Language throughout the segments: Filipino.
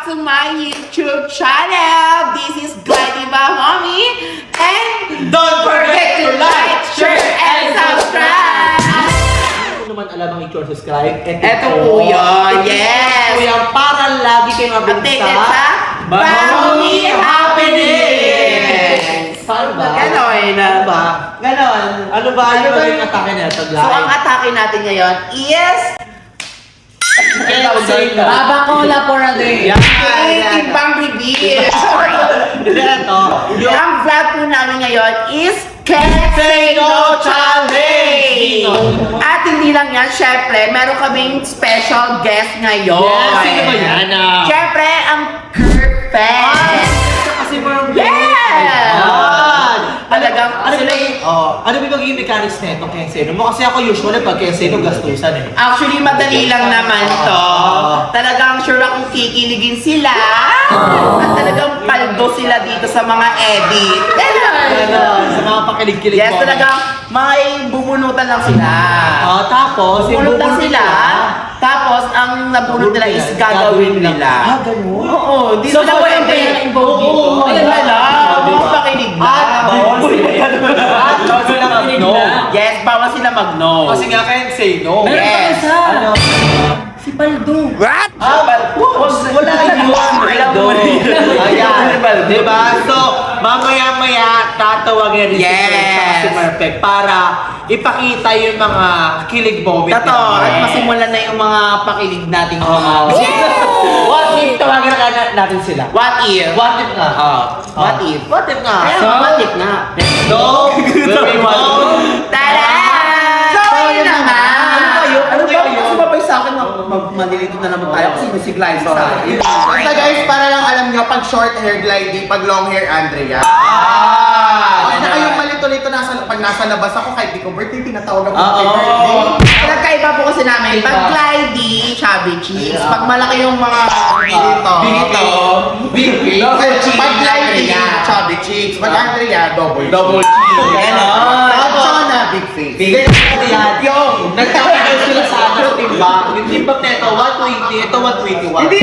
back to my YouTube channel. This is Glidey Bahami. And don't forget to like, share, and subscribe. Kung naman alam ang i-share, subscribe. Ito po yun. Yes. Ito yan para lagi kayong Updated sa Bahami Happenings. Saan ba? Ganon. Ano ba? Ganon. Ano ba yung magiging atake nito? So, ang atake natin ngayon is... Babacola for a day. Ibang reveal. Ito. Ang vlog po namin ngayon is Can't Say No Challenge! At hindi lang yan, syempre, meron kaming special guest ngayon. Yes, sino ba yan? Syempre, ang Perfect! Kasi more Talagang, ano ba yung magiging mechanics na itong Kenseno mo? Kasi ako usually pag Kenseno gastusan eh. actually, madali lang naman to. Talagang sure akong kikiligin sila. At talagang paldo sila dito sa mga edit. Sa mga pakilig-kilig Yes, mo. talagang may bumunutan lang sila. Tapos, yung Bunot lang bubunot sila. Tapos, ang nabunot nila is gagawin nila. ganun? Oo, di So, sila bawal pwede. kayo na-involve dito? Oo, Ayun wala na. lang. Mga pakinig na. Bawal sila Pakinig na. Yes, bawal sila mag-no. Kasi nga Kenseno. Meron pa Yes. isa. Ano? Si Baldo. What? Wala yun. Ayan. Diba? So, mamaya-maya tatawagin rin Yes. si Perfect para ipakita yung mga kilig moment. Tato, at masimulan na yung mga pakilig nating What if tawagin na natin sila? What if? What if nga? What if? What if nga? Kaya nga, what if nga? No, very well. Tada! So, yun na nga. Ano kayo? Kasi babay sa akin, maglilito na naman tayo kasi music-live sa akin. Basta guys, para lang alam nyo, pag short hair glidey, pag long hair Andrea. Huwag na kayong malito-lito pag nasa labas ako, kahit di ko birthday, tinatawag ako happy birthday. Nagkaiba po kasi namin, pag glidey, chubby cheeks. Pag malaki yung mga Dito. big Pag glidey, chubby cheeks. Pag Andrea, double cheeks. Ganon. Pag Chona, big face. Bigay natin yan. Yung nagkakagal sila sa ano, timbang. Yung timbang na ito, 120, ito 121. Hindi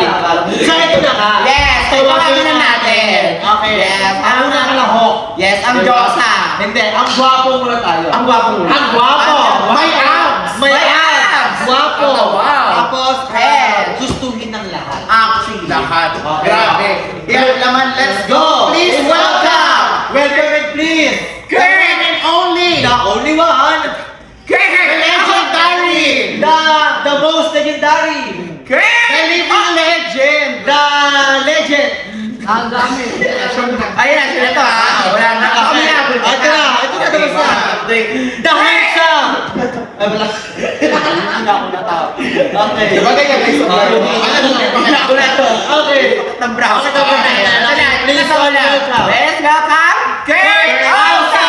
ko alam. So ito na nga. Yes, tawagin na natin. Okay. Yes, Ang una ka lahok. Yes, ang Diyosa. Hindi, ang gwapo muna tayo. Ang gwapo muna. Ang gwapo. May abs. May abs. Gwapo. Wow. Tapos, Yes. gustuhin ng lahat. Actually, Lahat. Okay. Grabe. Ilang laman, let's go. Please welcome. Welcome and please. Current and only. The only one. Legendary. The most legendary. The living legend. The legend. Ang gamit. Ayun na, sila to ha. Wala na. Kami na. Ito na. Ito na. Ito na. The handsome. Ay, wala. Hindi ako natawa. Okay. Diba ganyan guys? Alam mo, Wala to. Okay. Ng brown. Okay, okay. Please welcome. Let's welcome Kurt Olsen!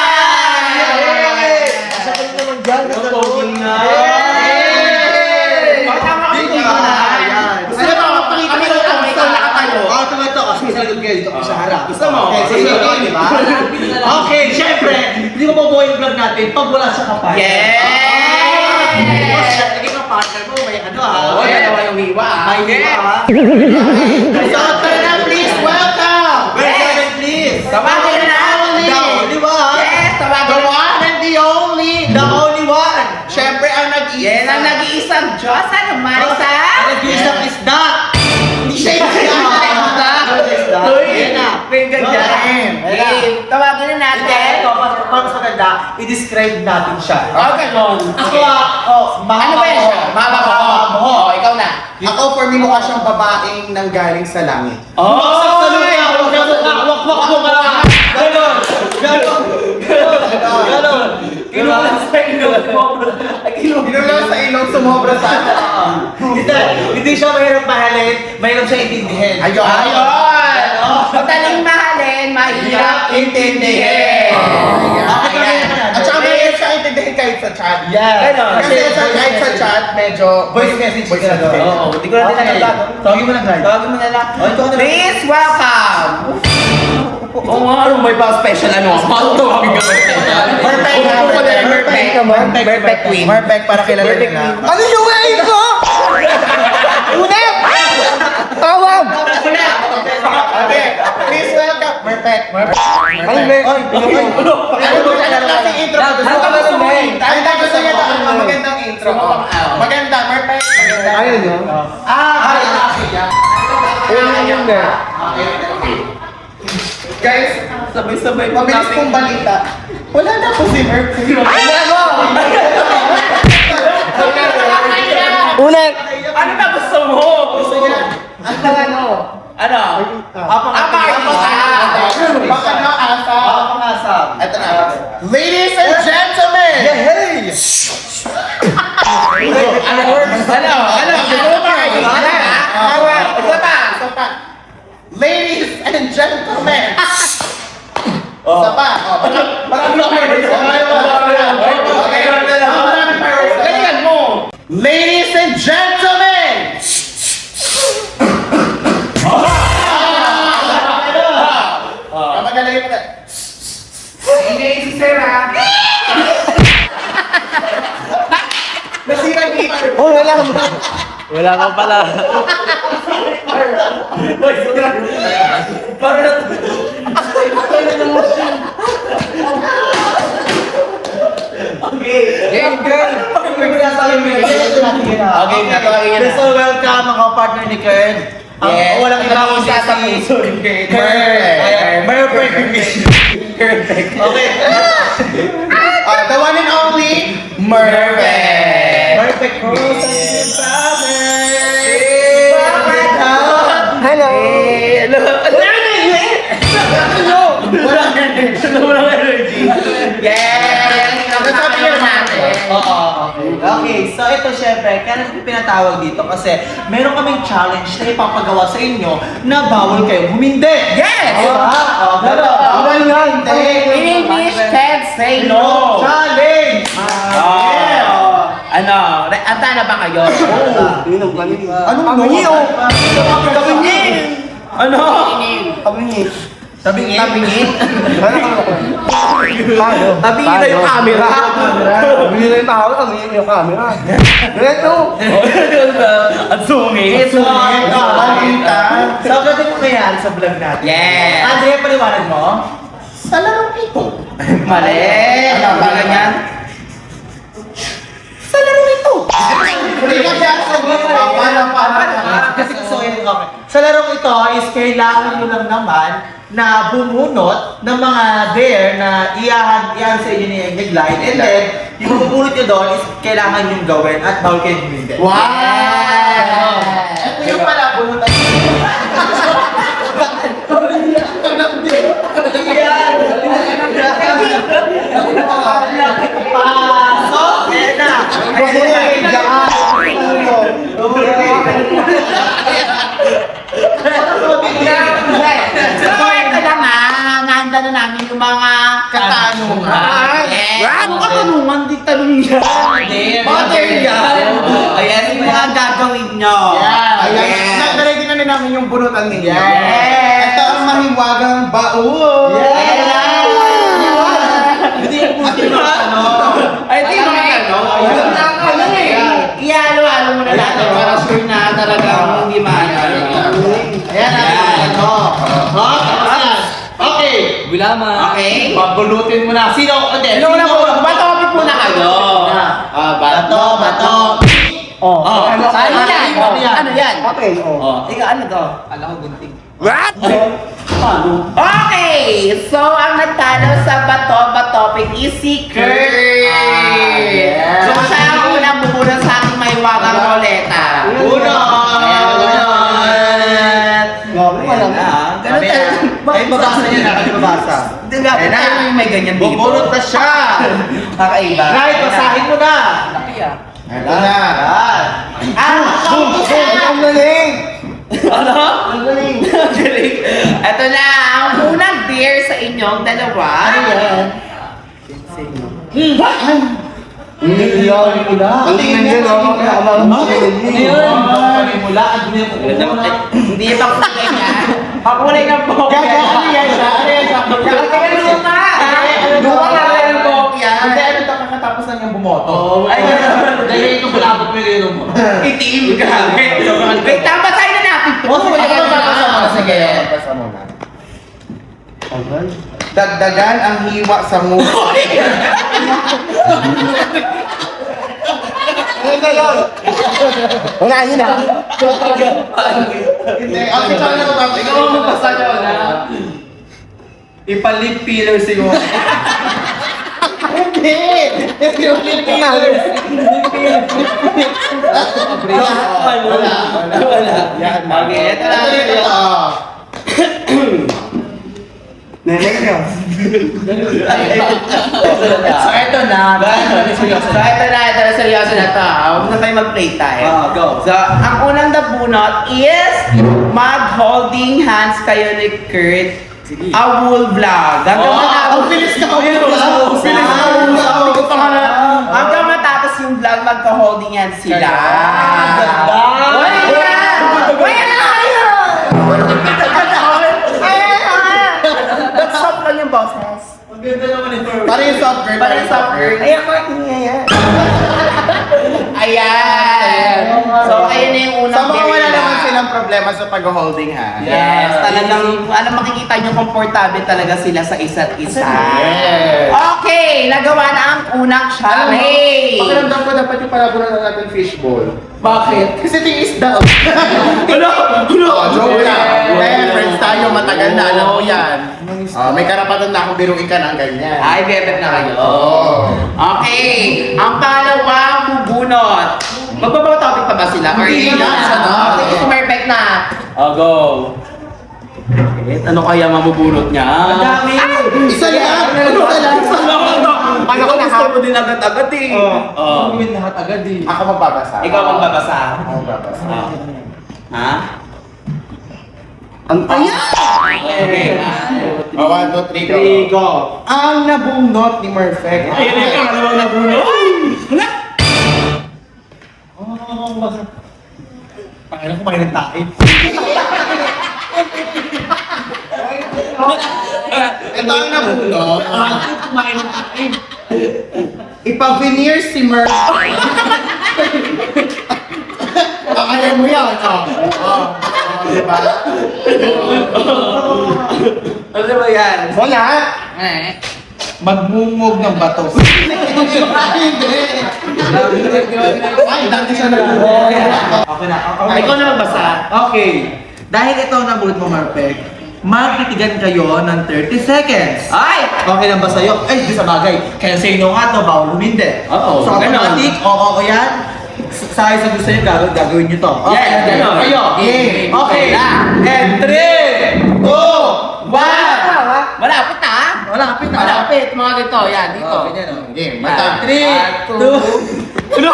Sakit naman dyan. Ang pogi nga. Tama kami Dito dito na. na. Ayan. Gusto mo makapakita ko lang ikaw nakatayo? Ito nga ito. Kasi sagot kayo dito ako sa harap. Gusto mo? Okay, sige. Di ba? Okay, syempre. Hindi ko mabuhay yung vlog natin pag wala sa kapal. Yes! Lagi ka partner mo. May ano ha. Oh, yan naman yung hiwa. May hiwa ha. So, tara na, please welcome. Welcome and please. Tawagin na only. The only one. Yes, The tawagin na. one and the only. The only one. Siyempre, ang nag-iisa. Yan ang nag-iisang Diyos. Ano, Marisa? Ang nag-iisang isda. Hindi siya isda. Ayan na. May ganda. Ayan na. Tawagin na Hindi, natin. ito, para mas maganda, i-describe natin siya. Oh, ganon. Ako Ano ba yan siya? Mababaho. Oh, ikaw na. Ako, for me, mukha siyang babaeng nanggaling sa langit. Bumagsak sa lupa. Wak mo ka lang. Ganon. Ganon. Ganon. Ganon. Sa ilong. Ginulang sa ilong, sumobra sa Hindi siya mahirap mahalin, mahirap siya intindihin. Ayun. Ayun! Madaling mahalin, mahirap intindihin. At saka mahirap siya intindihin kahit sa chat. Yeah. Kasi kahit sa chat, medyo... Voice message Voice ka na message. Oo, hindi ko na tinatanda. Tawagin mo ng guide. Tawagin mo na lang. Oh, ikaw na lang. Please welcome! Oo nga, ano may pa special ano? Paano tawagin ka ba special? Perfect. Perfect. Perfect queen. Perfect para kilala nila. Ano yung way ko? Perfect. Ay, may. Ay, Ano kasi intro? Gusto mo intro? Ay, gusto niya ito. Magandang intro. Maganda, perfect. Ayun, no? Guys, Sabay-sabay. mabilis pong balita. Wala na po si Mercury. Ulit! Ano ba gusto mo? Ano? Ito na. Ladies and gentlemen! Hey! Ano? Gusto pa? Ladies and gentlemen! Isa pa. Marami Ganyan mo. Ladies and gentlemen! Magaling pa. Hindi si Sarah. Nasira yung guitar. Oh, wala. Wala ka pala. Okay, So, welcome mga partner ni Kern. Yes. Walang iba kundi Sa si puso ni Kern. Perfect. Okay. The one and only Mervin. Perfect. Hello. Walang energy. Yes! Nakakayo natin. Oo, okay, so ito syempre, kaya natin pinatawag dito kasi meron kaming challenge na ipapagawa sa inyo na bawal kayong humindi. Yes! Bawal nga, hindi. In English, can't say no. Challenge! Ano? Anta na ba kayo? Anong no? Ano? Tabingin? Tabingin na yung camera. Tabingin na yung tao, tabingin yung camera. Ito! Ang sungit. So, gagawin mo kaya sa vlog natin. Yes. Andrea, paliwanag mo? Sa larong ito. Mali. Ano ba ganyan? Sa larong ito. Hindi ka siya Kasi gusto ko yun, okay. Sa larong ito is kailangan nyo lang naman na bumunot ng mga dare na iyahan sa inyo ni Glide. And then, yung bubunot nyo doon is kailangan nyo gawin at bawal kayo humindi. Wow! Ito yung pala, bunutan. Pasok! Ayan na! So, ito na nga. Nahanda na namin yung mga katanungan. Yes. Ano katanungan? Di tanong yan. Material. Ayan yung mga gagawin nyo. Ayan. Nag-ready na namin yung bunutan ninyo. Yes. Ito ang mahiwagang baon. Hindi yung ano. Ay, di ba ano? Ihalo-halo mo na natin para sure na talagang hindi maano. Ayan ang ano. Okay. Wilama. Okay? Pabulutin mo na. Sino? Hindi. Ano na po? Bato po na kayo. Bato. Oh, Ano yan? Ano yan? okay, oh. Oh. Ikaw, ano to? Alam ko gunting. What? Okay! So, ang nagtalo sa bato topic is si Kurt. yes. So, siya ang unang bumuna sa aking may wagang roleta. Grabe, walang Ganun tayo. Ay, mabasa niya na. Kami mabasa. Hindi nga, tayo yung may ganyan dito. Bubulot na siya. Kakaiba. Right, basahin mo na. Ito na. Ang galing! Ano? Ang galing! Galing. Ito na, ang unang beer sa inyong dalawa. Ano yan? Hindi yan, wala. Ang tingnan niyo, no? Mula, ang dumi yung kukuha. Hindi pa kulay niya. Pakulay ng bokya. Ano yan siya? Ano yan siya? Kakaiba luma. Luma na rin ang bokya. Hindi, ano ito kakatapos lang yung bumoto. Ay, Dahil ito kulabot mo yung mo. itim. Grabe. Wait, tama tayo na natin. O, sige, Ano ba? sige, basa muna. Dagdagan ang hiwa sa nguso. Wala yun ah. Hindi, ang kita na ito. Ikaw ang magbasa niyo na. Ipalip pillar siguro. Hindi! Hindi yung Pilipinas. Wala. Yan. Okay, ito na. So ito na. Seryoso na to. Huwag na kayo mag-play tayo. Go. So, ang unang nabunot is mag-holding hands kayo ni Kurt. A wool vlog. Ang bilis ka ko. Hanggang matapos yung vlog, magka-holding hands sila. Ganda! Let's stop lang yung boses. Ang ganda naman ito. Parang yung soft girl. Parang yung soft girl. Ayan, Ayan. So, ayun na yung unang Sa mga wala nila. naman silang problema sa pag-holding hands. Yes, talagang, makikita nyo, komportable talaga sila sa isa't isa. Yes. Okay, nagawa na ang unang challenge. Pakiramdam ko dapat yung palabunan na natin fishbowl. Bakit? Kasi ito yung isda. Ano? Oh, joke lang. Eh, friends tayo, matagal na, alam mo yan. May karapatan na akong biruin ka ng ganyan. Ay, bebet na kayo. Oo. Okay, ang pangalawang bubunot. Magbabaw topic pa ba sila? Or Hindi yun na, siya na. Okay, perfect na. Go. Ano kaya mamubunot niya? Ang dami. Isa lang! Isa lang! Ano ko gusto mo din agad-agad eh. Ang gawin lahat agad eh. Ako magbabasa. Ikaw magbabasa. Ako magbabasa. Ha? Ang ayan! Okay. 1, 2, 3, go. Ang nabunot ni Murphy. Ayun na yung pangalawang nabunot. Wala! Panginoon ko makinig tayo. Ito ang nabunot. Ipa-veneer si Murphy. Kaya mo yan. Diba? Ano ba yan? Wala. Magmumog ng bato. Ay, dati siya nabunot. Okay na. Ikaw na magbasa. Okay. Dahil ito ang nabulot mo, Marpek, magtitigan kayo ng 30 seconds. Ay! Okay lang ba sa'yo? Ay, di sa bagay. Kaya sa inyo nga to, bawal luminde. Oo, So, ganon. automatic, oo yan. Sa gusto nyo, gagawin nyo to. Yes, ganon. Kayo. Game. Okay. Na. And 3, 2, 1. Malapit na. Malapit na. Malapit. Mga dito. Yan, dito. Oh, ganyan, oh. Game. Yan. Mata. 3, 2, Ano?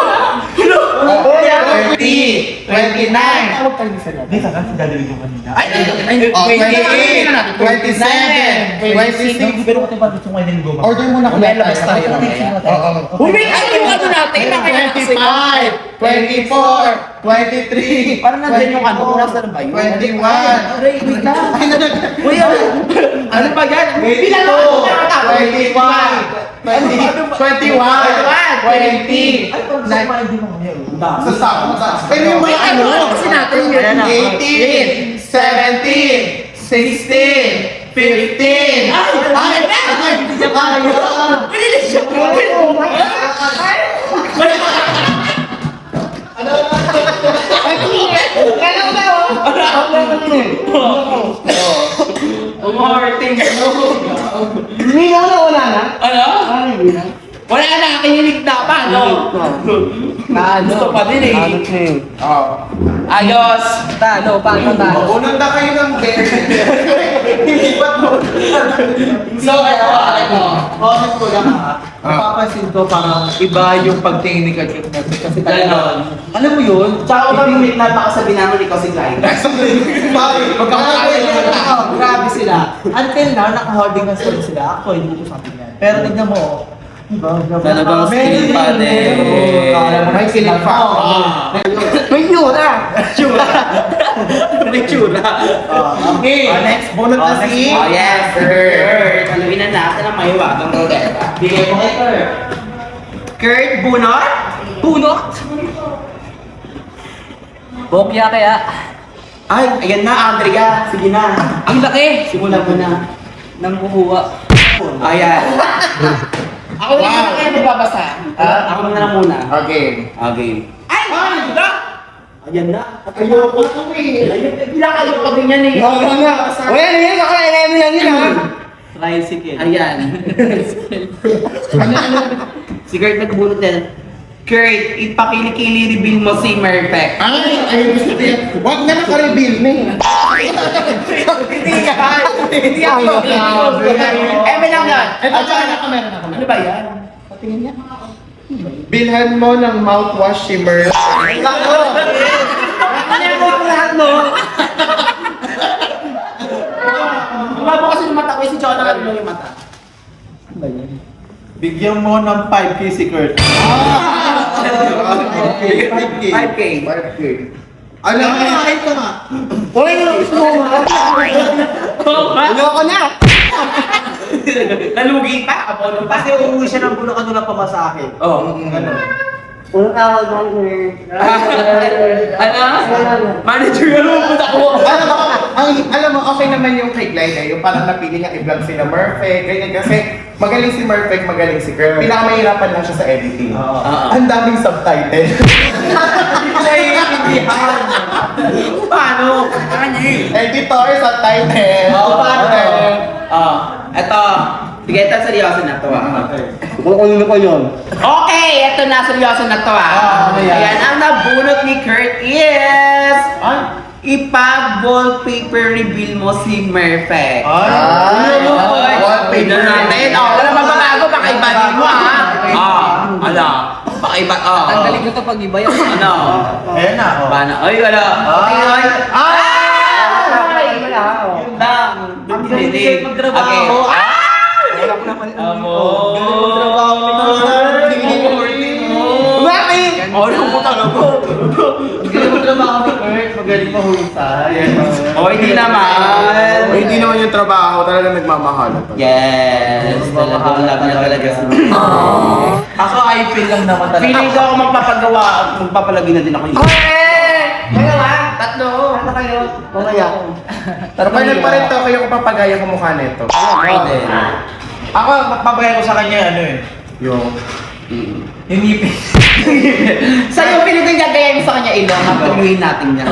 Ano? 30, 29. Di sana, dadawin ko kanina. Ay! Oh, 28. 27, 26. Pero kung gusto mo ay goma. Order mo na kung Lumabas tayo mamaya. Oo. Humingay yung ano natin. 25, 24, 23, Parang nandyan yung ano. Nasaan ba yun? 21. Aray, wait lang. Uy, ano ba yan? Bilang Two, ako na matapos. 21, 21, 20. Sasama. Pero yung mga ano, Kasi natin yun. 18, 17, 16, 15. Ay! Bililis siya. Umarting. Hindi na wala na. Ano? Wala na, kinilig na pa, no? Gusto pa din eh. Oh. Ayos. Paano Unang na kayo ng bear. Ilipat mo. So, ito. Comment ko lang ha. Napapansin ko parang iba yung pagtingin ni Kajik natin kasi Ganon. alam mo yun? Tsaka kung mamimit na baka sabihin namin ikaw si Clyde. Grabe sila. Until now, naka-holding hands pa rin sila. Ako, hindi ko sabi yan. Pero tignan mo, diba? Talagang skill pa din. May skill pa. May yura. May tsura. Okay. Next, bunot na si... Oh, yes, Kurt. Aluin na natin ang mahiwagang rodeta. Bigay mo kay Kurt. Kurt, bunot? Punot. Bokya kaya. Ay, ayan na, Andrea. Sige na. Ang laki. Simulan mo na. Nang buhuwa. Ayan. Ako na lang kayo magbabasa. Ako na lang muna. Okay. Okay. Ay! Wala! Ayan na. Ayoko ito eh. Bilang ayoko din yan eh. Wala na yun, nakalain mo lang yun ha. Tricycle. Ayan. Si Kurt nagbunot din. Kurt, ipakilikili reveal mo si Merpek. Ay, gusto ko yan. Huwag na naka-reveal na eh. Hindi ako. Eh, may lang yan. Meron ako. Ano ba yan? Bilhan mo ng mouthwash shimmer. Ano yung mga lahat mo? Umabo kasi yung mata ko, si Jonah ka yung mata. Bigyan mo ng 5K si Kurt. 5K. 5K. Alam mo, ito nga. Uy, gusto mo ha? Ayoko na. Nalugi pa? Abono pa? Kasi uuwi siya ng Bulacan na pamasahe. Oo. Unang tawag mo ni... Ano? Manager ka naman ako. Alam mo, okay naman yung kay Glyde eh. Yung parang napili niya i-vlog sila Murphy, ganyan kasi magaling si Murphy, magaling si Kurt. Pinakamahirapan lang siya sa editing. Ang daming subtitle. Paano? Editor, subtitle. Eto. Sige, ito seryoso na to Kung ano pa yun? Okay, ito na seryoso na to ano yan? Ayan, ang nabunot ni Kurt is... ipag-wallpaper reveal mo si Murphy. Wallpaper natin. Wala magbabago, baka iba din mo ala. Baka iba, Tanggalin ko to pag iba yun. Ano? Ayan na. Paano? Ay, wala. Okay, ay. Wala ako. Yun lang. Ang galing magtrabaho. Okay. Wala ko naman. Bakit? Ano mo talaga? Magaling mo trabaho ni Kurt. Magaling mahusay. Hindi naman. Hindi naman yung trabaho, talagang nagmamahal. Yes. Talagang love na talaga si Ako, I feel lang naman talaga. Feeling ko ako magpapagawa at magpapalagi na din ako yun. Kayo ha? Tatlo. Ano kayo? Mamaya. Pero pag nagparento kayo kung papagaya ko mukha nito. Pwede. Ako, mapabaya ko sa kanya ano eh. Yung Yung ngipin. Sa'yo, pinig yung gagayain mo sa kanya ilong. Hapagluhin natin yan.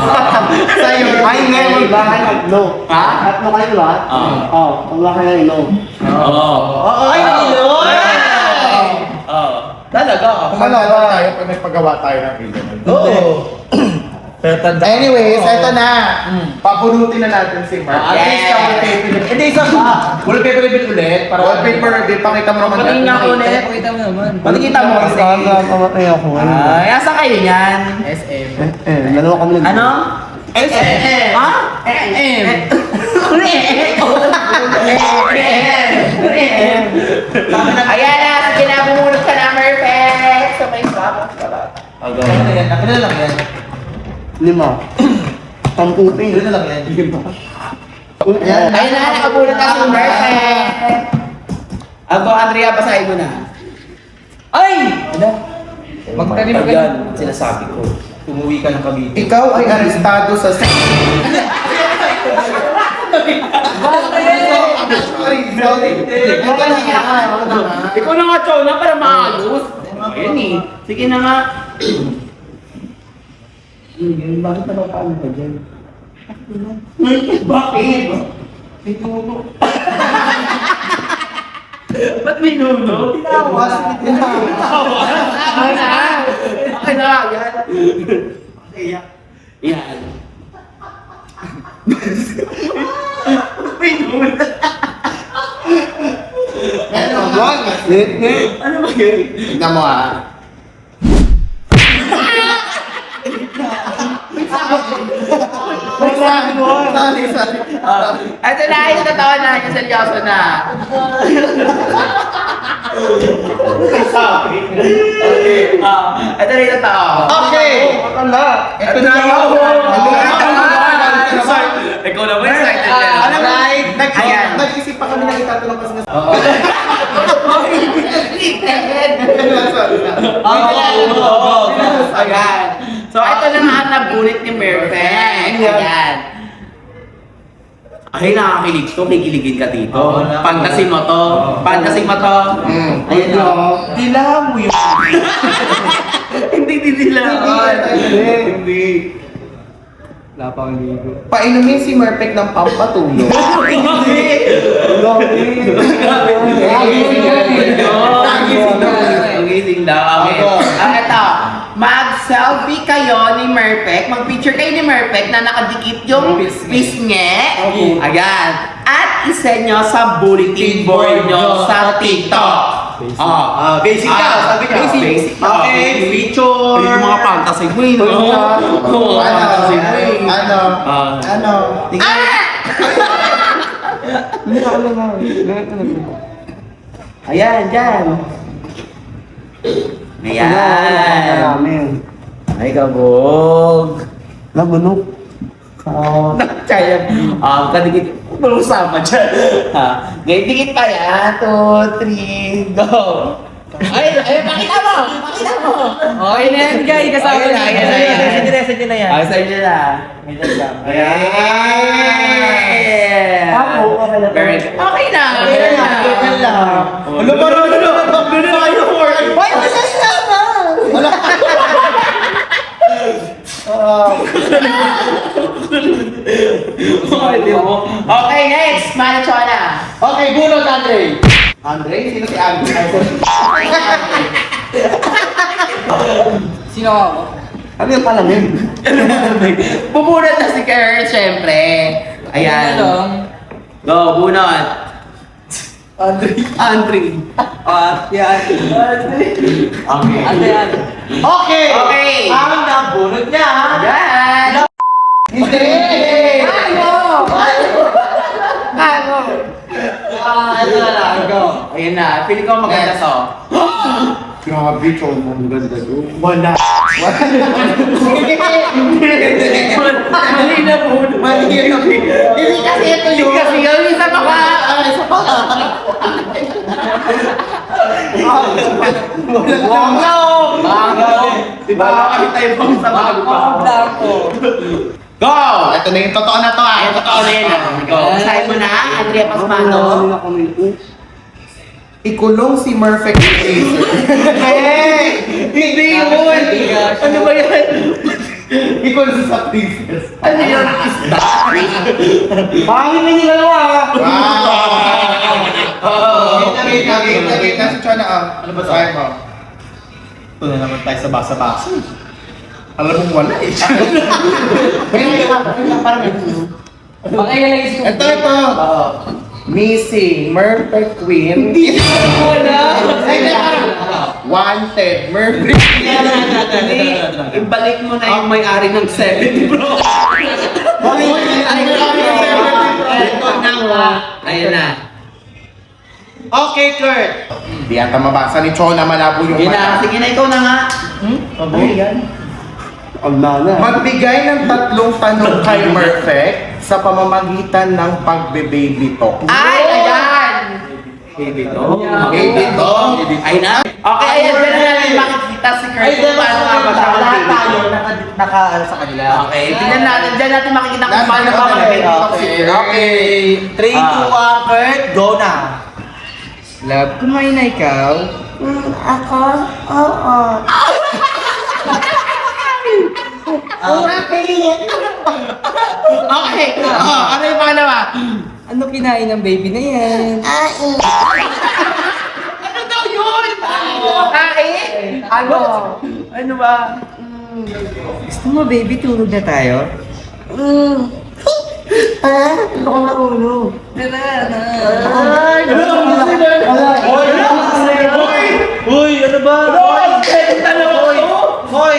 sa'yo. Ay, ngayon. Bahay tatlo. Ha? Tatlo kayo lahat? Oo. Wala kayo ilong. Oo, ay, nilon! Talaga. Kumalala tayo pag nagpagawa tayo ng video. Oo. Pero tanda. Anyways, eto na. Papunutin na natin si Mark. At least na wallpaper. Hindi, isa pa. Wallpaper reveal ulit. Para Wallpaper reveal, pakita mo naman. Patingin nga ulit. Pakita mo naman. Patikita mo kasi. Pamatay ako. Ay, asa kayo yan? SM. Dalawa kami nag- Ano? SM. Ha? SM. Ayan na, sige na, bumunod ka na, Merpek. So may sabak. Ano na yan? Ano na lang yan? 5. Pampupi. Ano na lang yan? Ayun na, nakabunod ka si Merpek. Ako, Andrea, basahin mo na. Ay! Magtanim ka. Ayan, sinasabi ko. Umuwi ka ng Cavite. Ikaw ay arestado sa Ikaw na nga, Chona, para maayos. Ayan eh. Sige na nga. Bakit na paano ka dyan? Bakit? May nuno. Ba't may nuno? Tinawas. Okay na. Okay na. Yan. Yan. May nuno. Ano ba yun? Tignan mo ah. Sorry. Ito na, yung totoo na, yung seryoso na. Ito na yung totoo. Okay! Ito na yun! Ikaw naman excited ka. Alam mo, Ayan. nag-isip pa kami na itatanong kasi nga. Ayan. So, ito na nga ang nabulit ni Merpek. Ayan. Ay, nakakilig to. Kikiligin ka dito. Oo, nakakailig. Fantasy mo to. Fantasy mo to. Ayun o. Dilahan mo yun. Hindi didilaan. Hindi. Wala pa akong ligo. Painumin si Merpek ng pampatulog. Nagising daw. Okay. Ito. Mag-selfie kayo ni Merpek. Mag-picture kayo ni Merpek na nakadikit yung pisngi. Ayan. At isa nyo sa bulletin board nyo sa TikTok. Basic ka, sabi niya. Basic. Okay, picture. Yung mga fantasy mo yun. Ano? Ano? Ano? Ayan, dyan. Ayan. Ay, kabog. Nabunok. Kaya, kadikit. Malusama dyan. Ngayon, dikit pa yan. 2, 3, go. Ay, pakita mo! Pakita mo! Okay na yan, guys. Kasama Ayun na, ayun na, ayun na. Sige na yan. Ay, sa'yo na. Ayan. Very good. Okay na. Okay na. Ano ba naman? Why was I sama? Okay, next. Manachona. Okay, bunot, Andre. Andre? Sino si Andre? Sino ako? Ano yung palamin? Bubunot na si Kurt, syempre. Ayan. Ano lang? Go, bunot. Andre. Yan. Okay. Ano yan? Okay. Okay. Ang nabunod niya. Yan. Hindi! Ito na lang. Go. Ayan na. Feeling ko maganda to. Grabe, Chon. Ang ganda doon. Wala. Mali na po. Hindi kasi ito Hindi yun. kasi yun. Isa pa ka. Isa pa ka. Bago. Di ba? Kami tayo pang sa bago pa. Blanco. Go! Ito na yung totoo na to ah. Ay, totoo na yun. Go. Basahin mo na, Andrea Pasmano. Ikulong si Merpek ng Acer. Hindi yun. Ano ba yan? Ikulong sa princess. Ano yun? Isda? Pangin na yung dalawa. Kita si Chona ah. Ano ba sa'yo mo? Ito na naman tayo sa basa-basa. Alam mo wala eh. Pang-analyze ko. Ito. Missing Merpek Queen. Wala. Wanted Merpek. Ibalik mo na yung may-ari ng 70 bro. Ayun na. Okay, Kurt. Hindi ata mabasa ni Chona, malabo yung Sige na, mata. sige na, ikaw na nga. Ang nana. Magbigay ng 3 tanong kay Merpek sa pamamagitan ng pagbe-baby talk. Ay, ayan! Baby talk. Ay na. Okay, ayan, dyan na natin makikita si Kurt kung paano nga ba siya Lahat mag-baby tayo talk. naka sa kanila. Okay, tignan natin, dyan natin makikita kung paano ba mag-baby talk si Kurt. Okay. 3, 2, 1, Kurt, go na. Love, kumain na ikaw? Okay, ano yung pangalawa? Ano kinain ng baby na yan? Ano daw yun? Kain? Ano? Ano ba? Gusto mo baby, tulog na tayo? Uy, ano ba? Hoy!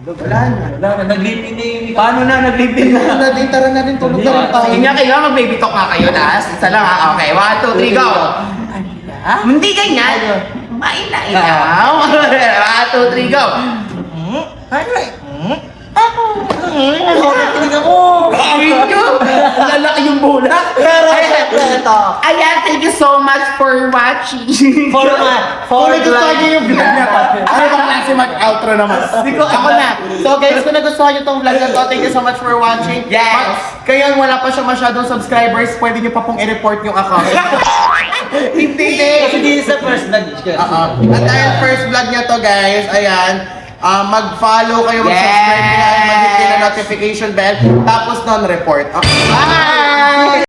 Wala na. Naglipin na yung... Paano na? Naglipin na. Tara na din, tulog na rin tayo. Sige nga kayo, mag-baby talk nga kayo na. Isa lang ha. Okay, 1, 2, 3, go! Hindi ganyan. Kumain na ikaw. 1, 2, 3, go! Tingnan mo! Kawin nyo! Ang lalaki yung bulak. Pero syempre ito. Ayan, thank you so much for watching. For Kung nagustuhan niyo yung vlog na to, ano bang klase mag-outro naman? Ako na. So guys, kung nagustuhan niyo tong vlog na to, thank you so much for watching. Yes. Kaya wala pa siya masyadong subscribers, pwede niyo pa pong i-report yung account. Hindi. Kasi this is the first vlog. At dahil first vlog niya to guys, ayan, mag-follow kayo, mag-subscribe Yes. kayo, mag-hit kayo ng notification bell, tapos non-report. Okay. Bye!